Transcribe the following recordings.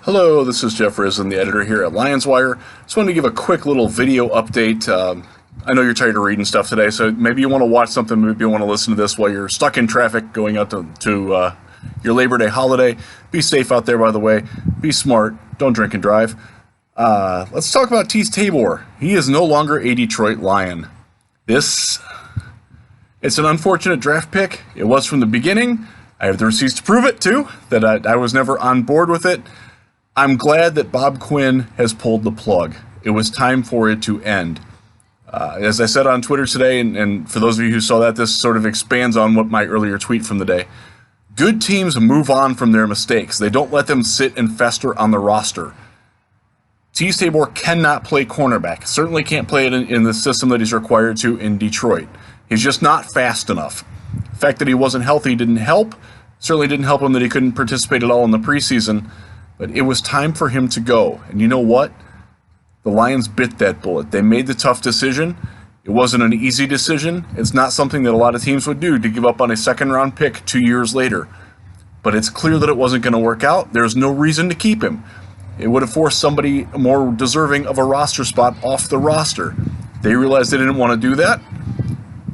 Hello, this is Jeff Risdon, the editor here at Lions Wire. Just wanted to give a quick little video update. I know you're tired of reading stuff today, so maybe you want to watch something, maybe you want to listen to this while you're stuck in traffic going out to your Labor Day holiday. Be safe out there, by the way. Be smart. Don't drink and drive. Let's talk about Teez Tabor. He is no longer a Detroit Lion. It's an unfortunate draft pick. It was from the beginning. I have the receipts to prove it, too, that I was never on board with it. I'm glad that Bob Quinn has pulled the plug. It was time for it to end. As I said on Twitter today, and for those of you who saw that, this sort of expands on what my earlier tweet from the day. Good teams move on from their mistakes. They don't let them sit and fester on the roster. Teez Tabor cannot play cornerback. Certainly can't play it in the system that he's required to in Detroit. He's just not fast enough. The fact that he wasn't healthy didn't help. Certainly didn't help him that he couldn't participate at all in the preseason. But it was time for him to go. And you know what? The Lions bit that bullet. They made the tough decision. It wasn't an easy decision. It's not something that a lot of teams would do, to give up on a second-round pick 2 years later. But it's clear that it wasn't going to work out. There's no reason to keep him. It would have forced somebody more deserving of a roster spot off the roster. They realized they didn't want to do that.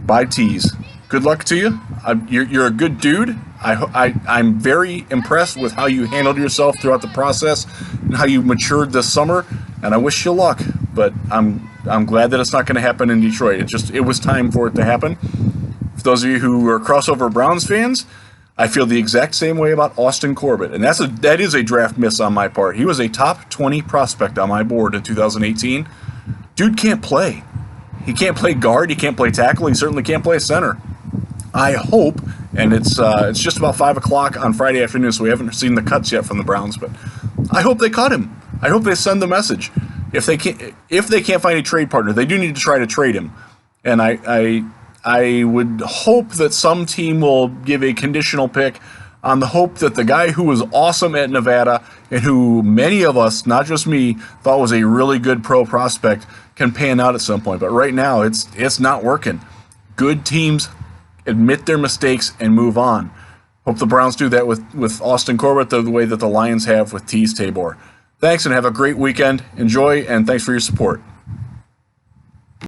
Bye, Teez. Good luck to you. You're a good dude. I'm very impressed with how you handled yourself throughout the process and how you matured this summer, and I wish you luck. But I'm glad that it's not going to happen in Detroit. It was time for it to happen. For those of you who are crossover Browns fans, I feel the exact same way about Austin Corbett, and that is a draft miss on my part. He was a top 20 prospect on my board in 2018. Dude can't play. He can't play guard. He can't play tackle. He certainly can't play center. I hope, and it's just about 5 o'clock on Friday afternoon, so we haven't seen the cuts yet from the Browns, but I hope they cut him. I hope they send the message. If they can't find a trade partner, they do need to try to trade him. And I would hope that some team will give a conditional pick on the hope that the guy who was awesome at Nevada and who many of us, not just me, thought was a really good pro prospect can pan out at some point. But right now, it's not working. Good teams admit their mistakes and move on. Hope the Browns do that with Austin Corbett the way that the Lions have with Teez Tabor. Thanks, and have a great weekend. Enjoy, and thanks for your support.